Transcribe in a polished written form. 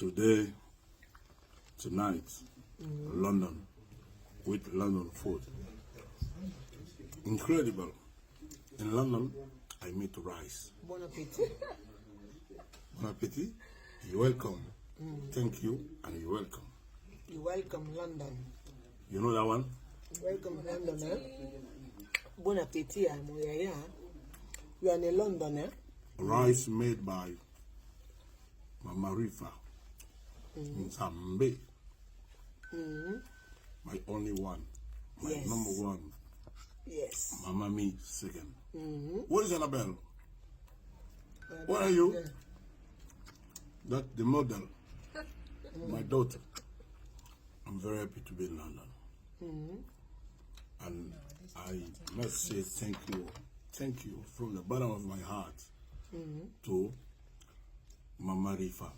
Today, tonight, London, with London food. Incredible. In London, I meet rice. Bon appetit. Bon appetit. You're welcome. Thank you, and you're welcome. You're welcome, London. You know that one? Welcome, London, eh? Bon appetit, I'm Yaya. You are in London, eh? Rice made by Mama Ruffa in Zambe. My only one. My Yes. number one. Yes. Mama me second. What is Annabelle? What are you? That's the model. My daughter. I'm very happy to be in London. And I must say thank you. Thank you from the bottom of my heart to Mama Ruffa.